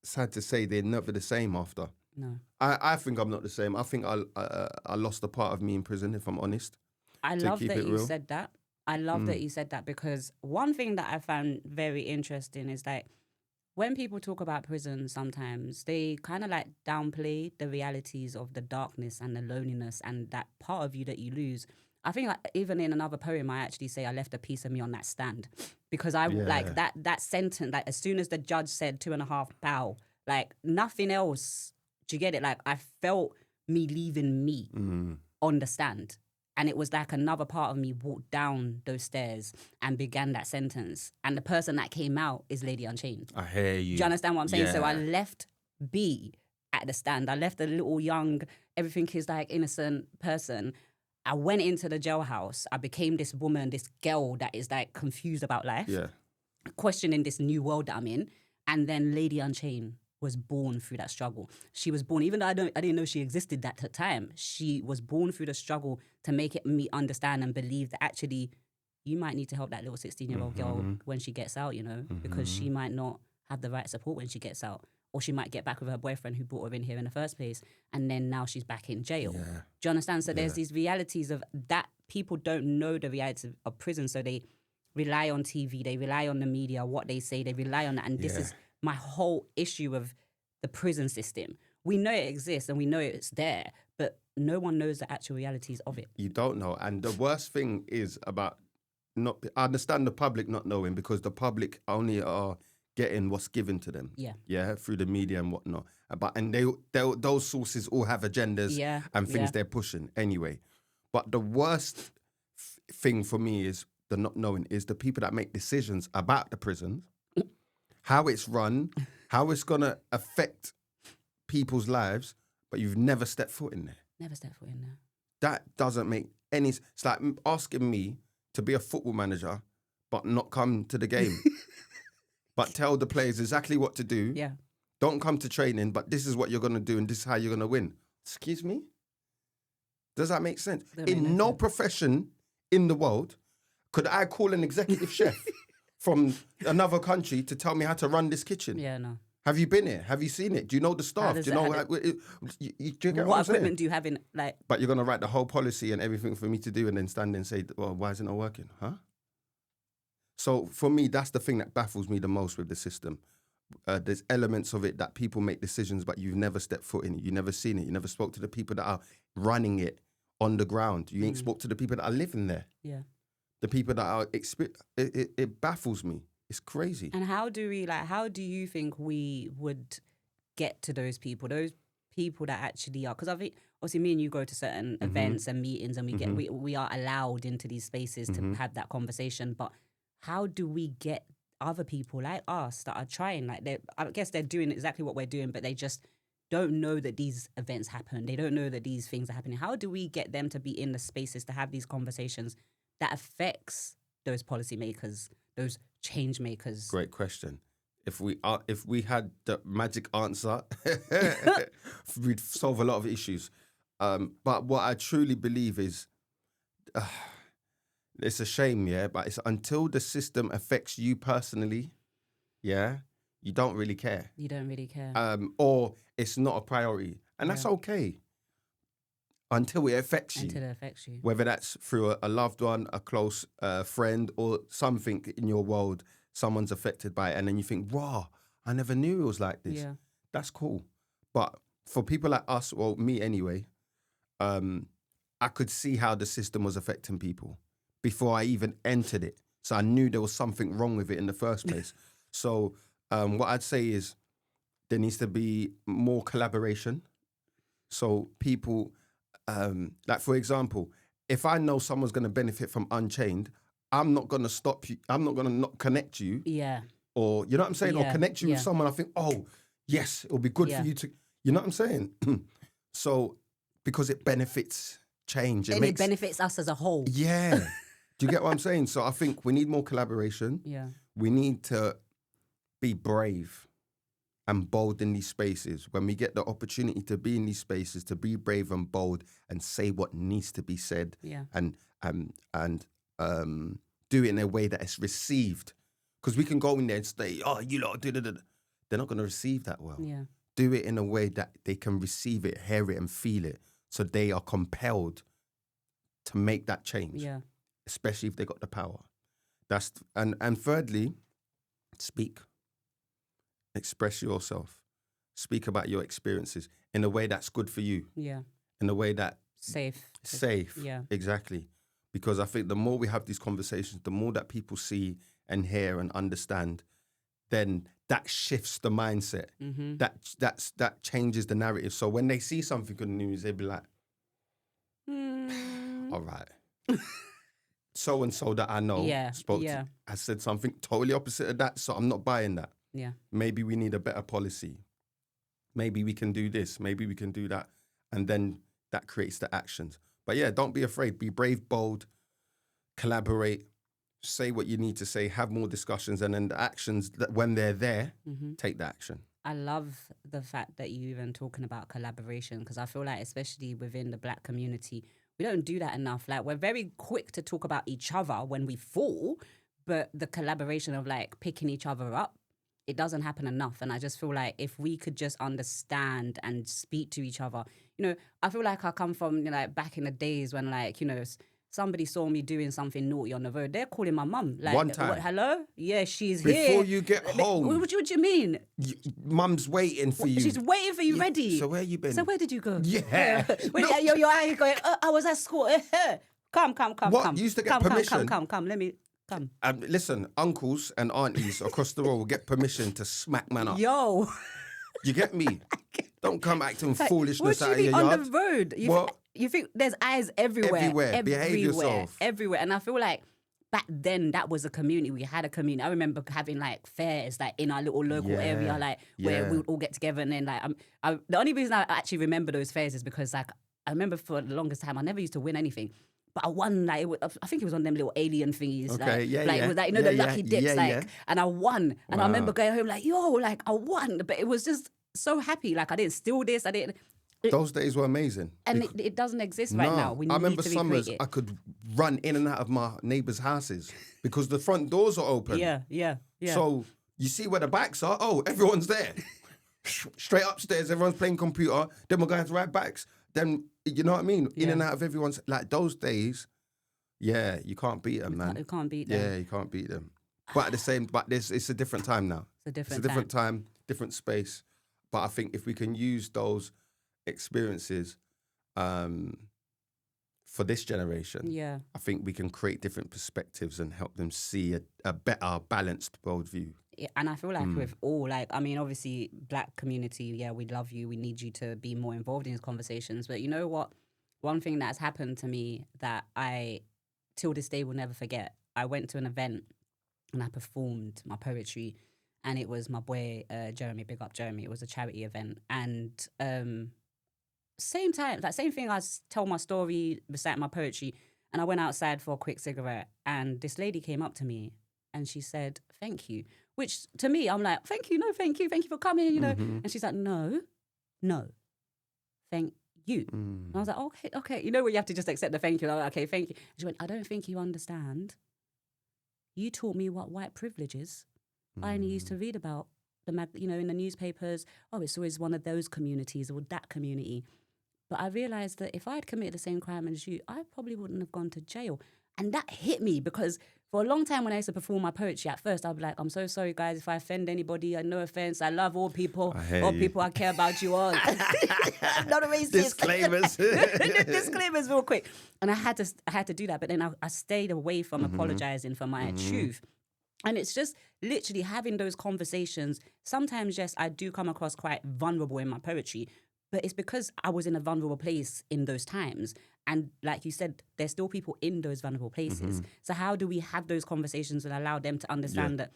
sad to say, they're never the same after. No. I think I'm not the same. I think I lost a part of me in prison, if I'm honest. I love that you said that. I love that you said that, because one thing that I found very interesting is like when people talk about prison, sometimes they kind of like downplay the realities of the darkness and the loneliness and that part of you that you lose. I think like, even in another poem, I actually say I left a piece of me on that stand, because I like that sentence, like as soon as the judge said 2.5 pow, like nothing else. Do you get it? Like I felt me leaving me on the stand. And it was like another part of me walked down those stairs and began that sentence. And the person that came out is Lady Unchained. I hear you. Do you understand what I'm saying? Yeah. So I left B at the stand. I left a little young, everything is like innocent person. I went into the jailhouse. I became this woman, this girl that is like confused about life. Yeah. Questioning this new world that I'm in. And then Lady Unchained was born through that struggle. She was born, even though I didn't know she existed at the time, she was born through the struggle to make me understand and believe that actually you might need to help that little 16-year-old girl when she gets out, you know, because she might not have the right support when she gets out, or she might get back with her boyfriend who brought her in here in the first place, and then now she's back in jail. Yeah. Do you understand? So there's these realities of that. People don't know the realities of prison, so they rely on TV, they rely on the media, what they say, they rely on that, and this is my whole issue of the prison system. We know it exists and we know it's there, but no one knows the actual realities of it. You don't know. And the worst thing is about I understand the public not knowing, because the public only are getting what's given to them. Yeah, through the media and whatnot. And those sources all have agendas and things they're pushing anyway. But the worst thing for me is the not knowing is the people that make decisions about the prisons, how it's run, how it's going to affect people's lives, but you've never stepped foot in there. Never stepped foot in there. That doesn't make any... It's like asking me to be a football manager, but not come to the game. But tell the players exactly what to do. Yeah. Don't come to training, but this is what you're going to do and this is how you're going to win. Excuse me? Does that make sense? In no profession in the world could I call an executive chef from another country to tell me how to run this kitchen. Yeah, no. Have you been here? Have you seen it? Do you know the staff? Do you know do you get what equipment do you have in, like? But you're gonna write the whole policy and everything for me to do, and then stand and say, "Well, why is it not working?" Huh? So for me, that's the thing that baffles me the most with the system. There's elements of it that people make decisions, but you've never stepped foot in it. You've never seen it. You never spoke to the people that are running it on the ground. You ain't spoke to the people that are living there. Yeah. The people that are it baffles me. It's crazy. And how do you think we would get to those people that actually are? Because I think obviously me and you go to certain events and meetings, and we are allowed into these spaces to have that conversation. But how do we get other people like us that are trying? Like, I guess they're doing exactly what we're doing, but they just don't know that these events happen. They don't know that these things are happening. How do we get them to be in the spaces to have these conversations that affects those policymakers, those change makers? Great question. If we had the magic answer, we'd solve a lot of issues. But what I truly believe is, it's a shame, but it's until the system affects you personally, you don't really care. You don't really care. Or it's not a priority. And that's okay. Until it affects you. Until it affects you. Whether that's through a loved one, a close friend, or something in your world, someone's affected by it, and then you think, wow, I never knew it was like this. Yeah. That's cool. But for people like us, or me anyway, I could see how the system was affecting people before I even entered it. So I knew there was something wrong with it in the first place. So what I'd say is there needs to be more collaboration. So people... like, for example, if I know someone's going to benefit from Unchained, I'm not going to stop you. I'm not going to not connect you. Yeah. or you know what I'm saying, or connect you with yeah. someone, I think, oh, yes, it'll be good for you to, you know what I'm saying? So, because it benefits change. It benefits us as a whole. Yeah. Do you get what I'm saying? So I think we need more collaboration. Yeah. We need to be brave and bold in these spaces. When we get the opportunity to be in these spaces, to be brave and bold and say what needs to be said, and do it in a way that it's received. Because we can go in there and say, oh, you lot, they're not going to receive that well. Yeah. Do it in a way that they can receive it, hear it, and feel it, so they are compelled to make that change. Yeah. Especially if they got the power. And thirdly, speak. Express yourself. Speak about your experiences in a way that's good for you. Yeah. In a way that safe. Yeah. Exactly. Because I think the more we have these conversations, the more that people see and hear and understand, then that shifts the mindset. Mm-hmm. That changes the narrative. So when they see something on the news, they'll be like, all right. So-and-so that I know has said something totally opposite of that, so I'm not buying that. Yeah. Maybe we need a better policy. Maybe we can do this. Maybe we can do that. And then that creates the actions. But yeah, don't be afraid. Be brave, bold, collaborate, say what you need to say, have more discussions, and then the actions, that when they're there, take the action. I love the fact that you even talking about collaboration, because I feel like especially within the Black community, we don't do that enough. Like, we're very quick to talk about each other when we fall, but the collaboration of like picking each other up, it doesn't happen enough. And I just feel like if we could just understand and speak to each other, you know, I feel like I come from, you know, like back in the days when, like, you know, somebody saw me doing something naughty on the road, they're calling my mum. Like, one time. What, hello? Yeah, she's Before here. Before you get home. What do you mean? Mum's waiting for you. She's waiting for you, ready. So where you been? So where did you go? Yeah. When your eye going, I was at school. Come. What? You used to get permission? Come. Let me... Come. Listen, uncles and aunties across the road will get permission to smack man up. Yo. You get me? Don't come acting foolishness out of your on yard. On the road? You think there's eyes everywhere. Behave yourself. Everywhere. And I feel like back then that was a community. We had a community. I remember having like fairs like in our little local area, like where we would all get together. And then like the only reason I actually remember those fairs is because like I remember for the longest time I never used to win anything. But I won, like, I think it was on them little alien thingies. Okay, It was like, you know, the lucky dips, and I won. And I remember going home like, yo, like, I won. But it was just so happy. Like, I didn't steal this, Those days were amazing. And it doesn't exist right now. I remember summers I could run in and out of my neighbours' houses because the front doors are open. Yeah. So you see where the bikes are? Oh, everyone's there. Straight upstairs, everyone's playing computer. Then we're going to ride bikes. Then, you know what I mean? In and out of everyone's, like, those days, you can't beat them, man. You can't beat them. Yeah, you can't beat them. But it's a different time now. It's a different time, different space. But I think if we can use those experiences for this generation, I think we can create different perspectives and help them see a better, balanced worldview. And I feel like with all, like, I mean, obviously, Black community, we love you. We need you to be more involved in these conversations. But you know what? One thing that's happened to me that I, till this day, will never forget. I went to an event and I performed my poetry. And it was my boy, Jeremy, big up Jeremy. It was a charity event. And same time, that same thing, I told my story, recited my poetry. And I went outside for a quick cigarette. And this lady came up to me and she said, thank you. Which to me, I'm like, thank you for coming, you know. And she's like, no, thank you. And I was like, okay. You know when you have to just accept the thank you. I'm like, okay, thank you. And she went, I don't think you understand. You taught me what white privilege is. I only used to read about in the newspapers. Oh, it's always one of those communities or that community. But I realized that if I had committed the same crime as you, I probably wouldn't have gone to jail. And that hit me because for a long time when I used to perform my poetry, at first I'd be like, I'm so sorry, guys, if I offend anybody, no offense. I love all people. People, I care about you all. Not a racist. Disclaimers. Disclaimers real quick. And I had to do that. But then I stayed away from apologizing for my truth. And it's just literally having those conversations. Sometimes, yes, I do come across quite vulnerable in my poetry, but it's because I was in a vulnerable place in those times. And like you said, there's still people in those vulnerable places. So how do we have those conversations and allow them to understand that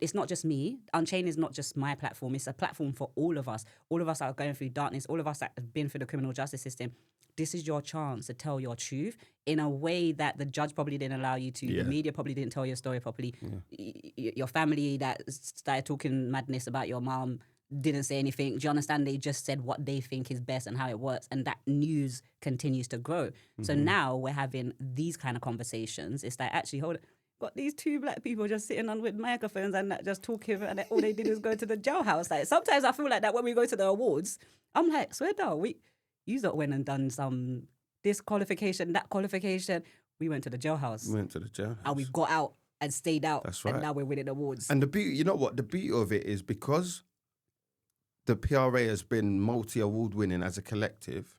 it's not just me. Unchained is not just my platform. It's a platform for all of us. All of us that are going through darkness. All of us that have been through the criminal justice system. This is your chance to tell your truth in a way that the judge probably didn't allow you to. The media probably didn't tell your story properly. Your family that started talking madness about your mom didn't say anything. Do you understand? They just said what they think is best and how it works. And that news continues to grow. So now we're having these kind of conversations. It's like, actually, hold on. Got these two black people just sitting on with microphones and just talking, and all they did was go to the jailhouse. Like, sometimes I feel like that when we go to the awards, I'm like, swear down, you lot went and done some this qualification, that qualification. We went to the jailhouse. And we got out and stayed out. That's right. And now we're winning awards. And the beauty, you know what? The beauty of it is because the PRA has been multi-award winning as a collective,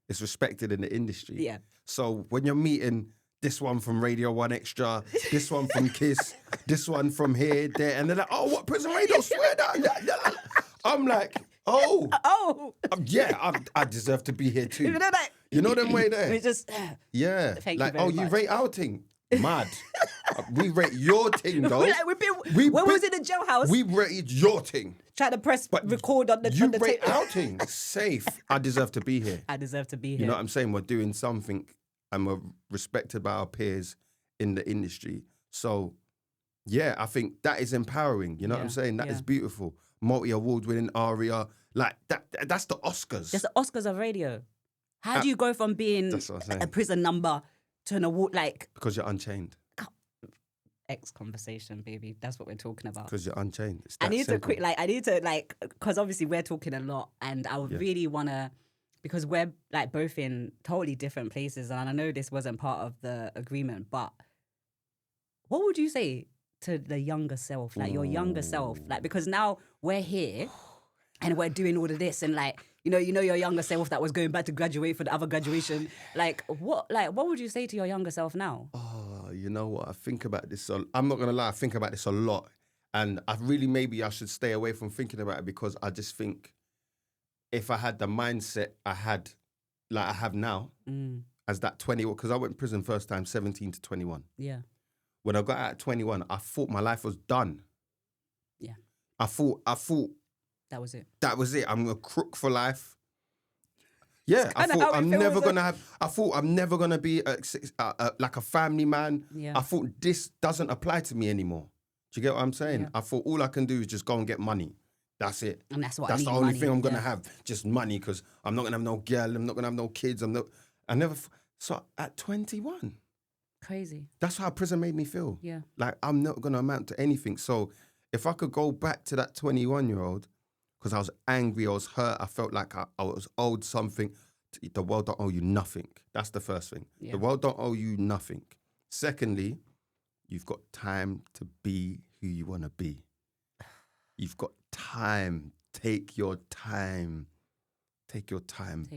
it's respected in the industry. Yeah. So when you're meeting this one from Radio 1 Extra, this one from Kiss, this one from here, there, and they're like, oh, what, Prison Radio, swear that. I'm like, yeah, I deserve to be here too. You know them way there? We just, yeah. Thank like, you very you much. rate our thing. Mad. We rate your thing, though. When we was in the jailhouse, we rated your thing. Trying to press record on the You on the rate tape. our thing. Safe. I deserve to be here. I deserve to be here. You know what I'm saying? We're doing something and we're respected by our peers in the industry. So, yeah, I think that is empowering. You know what I'm saying? That is beautiful. Multi-award winning aria. Like, that's the Oscars. That's the Oscars of radio. How do you go from being a prison number to an award like... Because you're unchained. XConversation, baby. That's what we're talking about. Because you're unchained. It's I that need simple. to because obviously we're talking a lot, and I would really want to, because we're like both in totally different places, and I know this wasn't part of the agreement, but what would you say to the younger self, like your younger self, like, because now we're here and we're doing all of this, and like, you know your younger self that was going back to graduate for the other graduation, like what would you say to your younger self now? Oh, you know what? I think about this. I'm not gonna lie. I think about this a lot, and maybe I should stay away from thinking about it, because I just think if I had the mindset I had, like I have now, as that 20, because I went to prison first time 17 to 21. Yeah. When I got out at 21, I thought my life was done. Yeah. I thought that was it. That was it. I'm a crook for life. Yeah, I thought I'm never gonna be like a family man. Yeah. I thought this doesn't apply to me anymore. Do you get what I'm saying? Yeah. I thought all I can do is just go and get money. That's it. And that's the only thing I'm gonna have, just money, because I'm not gonna have no girl. I'm not gonna have no kids. So at 21. Crazy. That's how prison made me feel. Yeah. Like, I'm not going to amount to anything. So if I could go back to that 21-year-old, because I was angry, I was hurt, I felt like I was owed something. The world don't owe you nothing. That's the first thing. Yeah. The world don't owe you nothing. Secondly, you've got time to be who you want to be. You've got time. Take your time.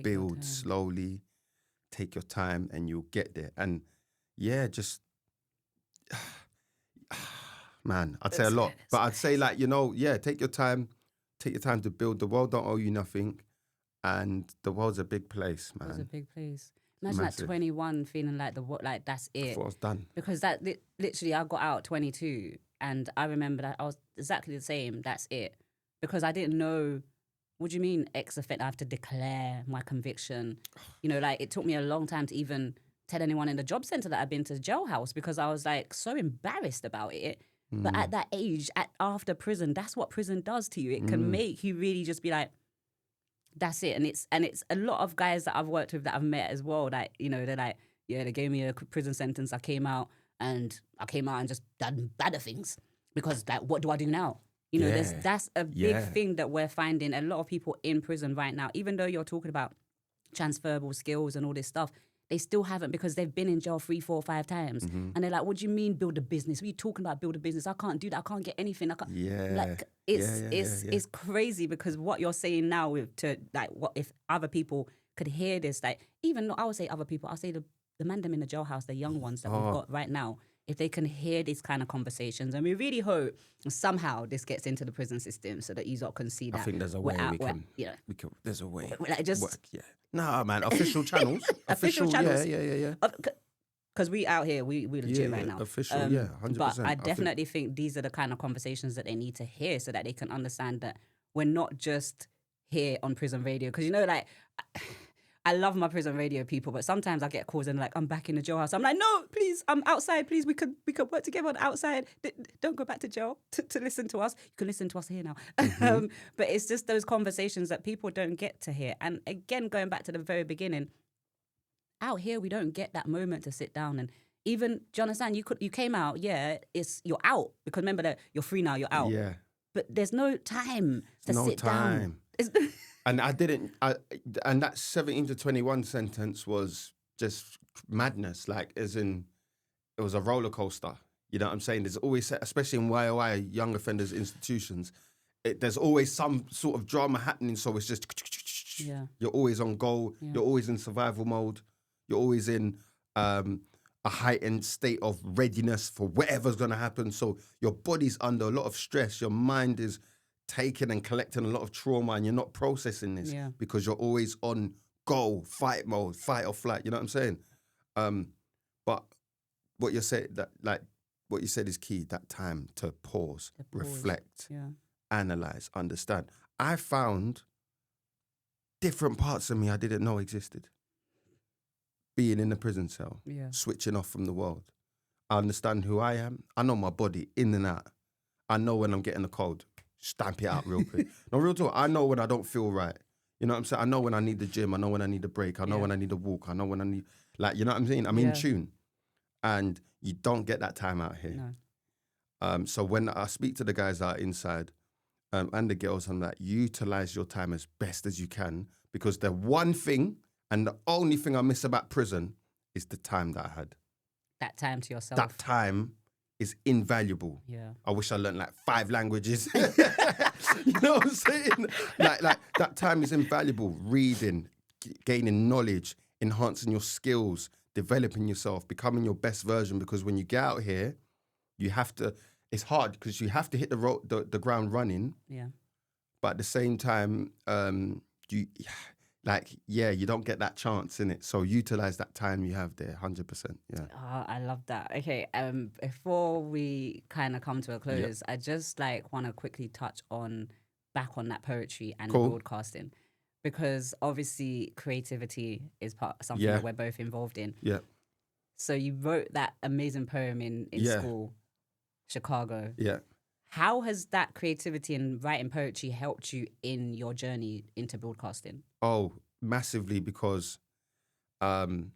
Build slowly. Take your time and you'll get there. And yeah, just, man, I'd say a lot. But I'd say, like, take your time. Take your time to build. The world don't owe you nothing. And the world's a big place, man. It's a big place. Imagine Massive. at 21 feeling like that's it. I thought I was done. Because that literally, I got out at 22, and I remember that I was exactly the same. That's it. Because I didn't know. What do you mean ex-offender? I have to declare my conviction. It took me a long time to even tell anyone in the job centre that I'd been to the jailhouse, because I was like so embarrassed about it. But at that age, after prison, that's what prison does to you. It can make you really just be like, that's it. And it's a lot of guys that I've worked with that I've met as well. Like, they're like, yeah, they gave me a prison sentence. I came out and just done better things, because like, what do I do now? That's a big thing that we're finding. A lot of people in prison right now, even though you're talking about transferable skills and all this stuff, they still haven't, because they've been in jail 3, 4, 5 times. And they're like, what do you mean build a business? What are you talking about build a business? I can't do that. I can't get anything. I can't. Yeah. Like, it's crazy, because what you're saying now what if other people could hear this, like, even though I would say other people, I'll say the man them in the jailhouse, the young ones that we've got right now, if they can hear these kind of conversations, and we really hope somehow this gets into the prison system so that you lot can see that. I think there's a way we can. There's a way. Like, just work. Yeah. Nah, man. Official channels. Official channels. Yeah. Because because we out here, we legit right now. Official, 100%. But I definitely think these are the kind of conversations that they need to hear so that they can understand that we're not just here on prison radio. Because, you know, like, I love my prison radio people, but sometimes I get calls and like, I'm back in the jailhouse. I'm like, no, please, I'm outside. Please, we could work together on the outside. Don't go back to jail to listen to us. You can listen to us here now. But it's just those conversations that people don't get to hear. And again, going back to the very beginning, out here, we don't get that moment to sit down and even, do you understand? You came out, you're out because remember that you're free now, you're out. Yeah. But there's no time to sit down. And and that 17 to 21 sentence was just madness. Like, as in, it was a roller coaster. You know what I'm saying? There's always, especially in YOI, young offenders institutions, there's always some sort of drama happening. So it's just, you're always on goal. Yeah. You're always in survival mode. You're always in a heightened state of readiness for whatever's going to happen. So your body's under a lot of stress. Your mind is taking and collecting a lot of trauma, and you're not processing this because you're always on go, fight mode, fight or flight. You know what I'm saying? But what you said, what you said is key. That time to pause, reflect, analyze, understand. I found different parts of me I didn't know existed. Being in the prison cell, switching off from the world. I understand who I am. I know my body in and out. I know when I'm getting a cold. Stamp it out real quick. No, real talk. I know when I don't feel right. You know what I'm saying? I know when I need the gym. I know when I need a break. I know when I need a walk. I know when I need, like, you know what I'm saying? I'm in tune. And you don't get that time out here. No. So when I speak to the guys that are inside and the girls, I'm like, utilize your time as best as you can, because the one thing and the only thing I miss about prison is the time that I had. That time to yourself. That time is invaluable. Yeah. I wish I learned like 5 languages. You know what I'm saying? Like that time is invaluable. Reading, gaining knowledge, enhancing your skills, developing yourself, becoming your best version. Because when you get out here, you have to. It's hard because you have to hit the ground running. Yeah. But at the same time, you don't get that chance in it. So utilize that time you have there, 100%. Yeah. Oh, I love that. Okay. Before we kind of come to a close, I just want to quickly touch back on that poetry and broadcasting, because obviously creativity is something that we're both involved in. Yeah. So you wrote that amazing poem in school, Chicago. Yeah. How has that creativity and writing poetry helped you in your journey into broadcasting? Oh, massively, because it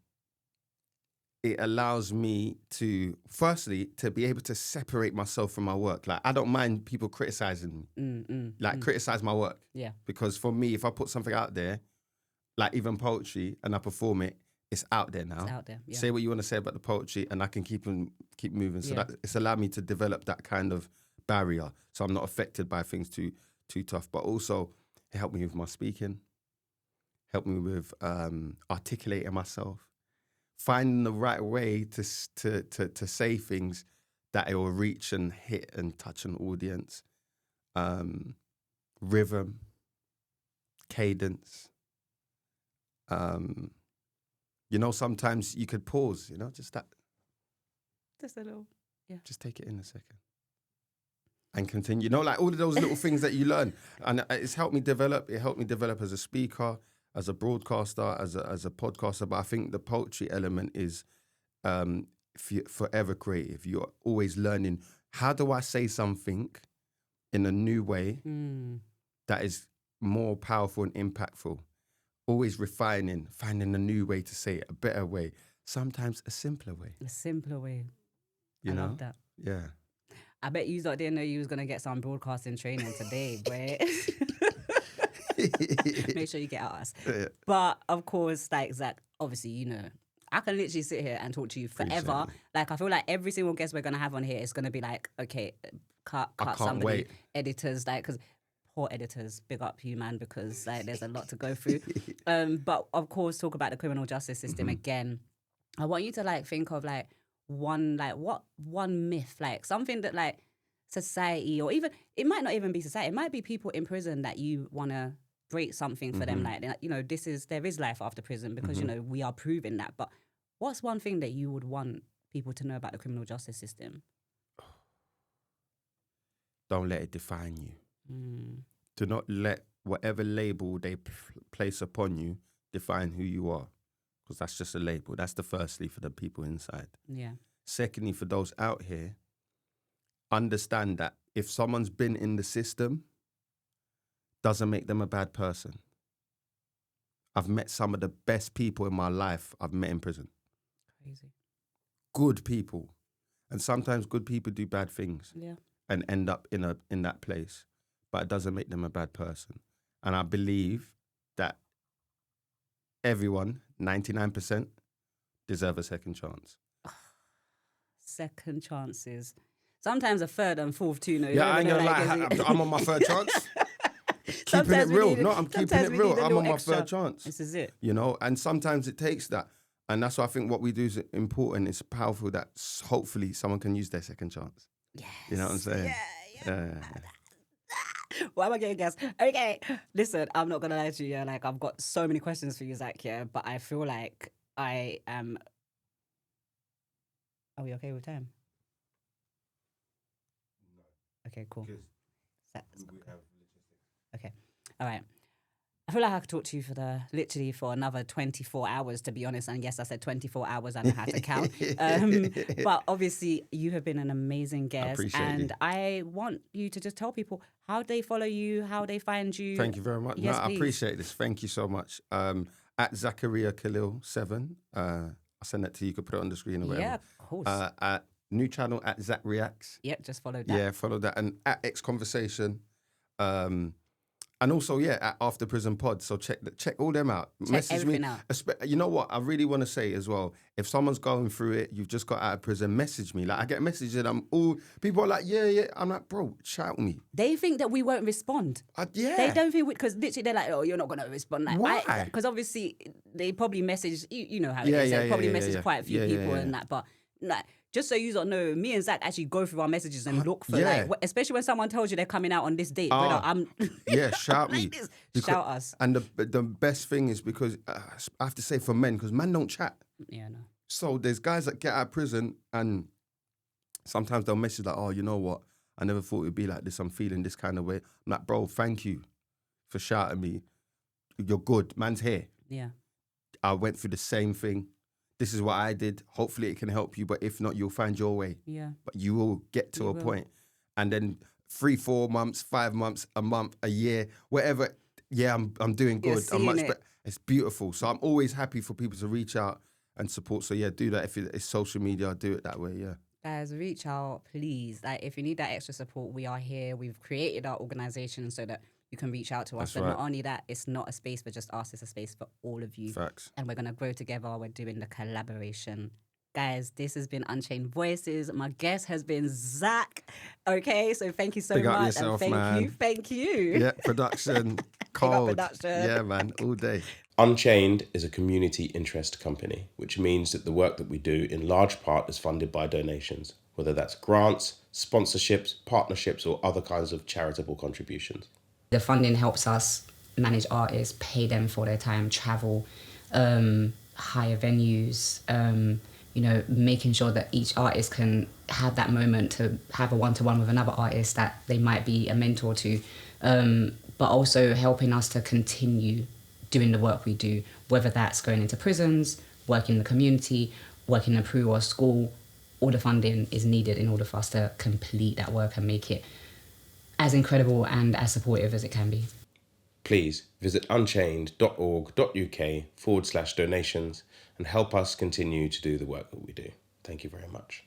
allows me to, firstly, to be able to separate myself from my work. Like, I don't mind people criticizing me. Criticize my work. Yeah. Because for me, if I put something out there, like even poetry, and I perform it, it's out there now. It's out there, yeah. Say what you want to say about the poetry, and I can keep moving. So that it's allowed me to develop that kind of barrier, so I'm not affected by things too tough. But also, it helped me with my speaking, helped me with articulating myself, finding the right way to say things that it will reach and hit and touch an audience. Rhythm, cadence. Sometimes you could pause. Just a little. Yeah. Just take it in a second. And continue, all of those little things that you learn. And it's helped me develop. It helped me develop as a speaker, as a broadcaster, as a podcaster. But I think the poetry element is forever creative. You're always learning, how do I say something in a new way that is more powerful and impactful? Always refining, finding a new way to say it, a better way. Sometimes a simpler way. A simpler way. I love that. Yeah. I bet you didn't know you was going to get some broadcasting training today, boy. Make sure you get out us. Yeah. But, of course, Zach, obviously, I can literally sit here and talk to you forever. I feel like every single guest we're going to have on here is going to be okay, cut somebody. Wait. Editors, because poor editors, big up you, man, because there's a lot to go through. But, of course, talk about the criminal justice system again. I want you to, think of, one myth, something that society, or even it might not even be society, it might be people in prison that you want to break something for them, there is life after prison, because we are proving that. But What's one thing that you would want people to know about the criminal justice system? Don't let it define you. Do not let whatever label they place upon you define who you are, because that's just a label. That's the firstly for the people inside. Yeah. Secondly, for those out here, understand that if someone's been in the system, doesn't make them a bad person. I've met some of the best people in my life I've met in prison. Crazy. Good people. And sometimes good people do bad things. Yeah. And end up in that place. But it doesn't make them a bad person. And I believe that everyone, 99%, deserve a second chance. Second chances. Sometimes a third and fourth too. No, Yeah, I ain't gonna lie. I'm on my third chance. Keeping it real. I'm keeping it real. I'm on my third chance. This is it. You know, and sometimes it takes that. And that's why I think what we do is important. It's powerful that hopefully someone can use their second chance. Yes. You know what I'm saying? Yeah. Why am I getting gas? Okay, listen, I'm not gonna lie to you. Yeah, like I've got so many questions for you, Zach. Yeah, but I feel like I am. Are we okay with time? No. Okay, cool. Okay, all right. I feel like I could talk to you for another 24 hours, to be honest. And yes, I said 24 hours. I don't know how to count. But obviously, you have been an amazing guest. I want you to just tell people how they follow you, how they find you. Thank you very much. Yes, I appreciate this. Thank you so much. At Zakarriyah Khalil 7. I'll send that to you. You could put it on the screen or whatever. Yeah, of course. At new channel at Zach Reacts. Yep, just follow that. Yeah, follow that. And at XConversation. And also, at After Prison Pod. So check all them out. Message me. Out. You know what? I really want to say as well, if someone's going through it, you've just got out of prison, message me. Like, I get messages and people are like, yeah. I'm like, bro, shout me. They think that we won't respond. They don't think, because literally they're like, oh, you're not going to respond. Like, why? Because obviously they probably message, you know how it is. They probably message quite a few people and that. But like, just so you don't know, me and Zach actually go through our messages and look for like, especially when someone tells you they're coming out on this date. Brother, I'm shout me. Shout us. And the best thing is because I have to say for men, because men don't chat. Yeah, no. So there's guys that get out of prison and sometimes they'll message like, oh, you know what? I never thought it'd be like this. I'm feeling this kind of way. I'm like, bro, thank you for shouting me. You're good. Man's here. Yeah. I went through the same thing. This is what I did. Hopefully it can help you, but if not, you'll find your way. Yeah. But you will get to a point. And then 3, 4 months, 5 months, a month, a year, whatever. Yeah, I'm doing good. I'm much better. It's beautiful. So I'm always happy for people to reach out and support. So yeah, do that. If it's social media, do it that way. Yeah. Guys, reach out, please. Like, if you need that extra support, we are here. We've created our organization so that you can reach out to us. But not only that, it's not a space for just us, it's a space for all of you. Facts. And we're going to grow together. We're doing the collaboration. Guys, this has been Unchained Voices. My guest has been Zach. Okay, so thank you so Big much. Up yourself, and man. Thank you. Yeah, production. Cold. Production. Yeah, man, all day. Unchained is a community interest company, which means that the work that we do in large part is funded by donations, whether that's grants, sponsorships, partnerships, or other kinds of charitable contributions. The funding helps us manage artists, pay them for their time, travel, hire venues, making sure that each artist can have that moment to have a one-to-one with another artist that they might be a mentor to, but also helping us to continue doing the work we do, whether that's going into prisons, working in the community, working in a Peru or school. All the funding is needed in order for us to complete that work and make it as incredible and as supportive as it can be. Please visit unchained.org.uk/donations and help us continue to do the work that we do. Thank you very much.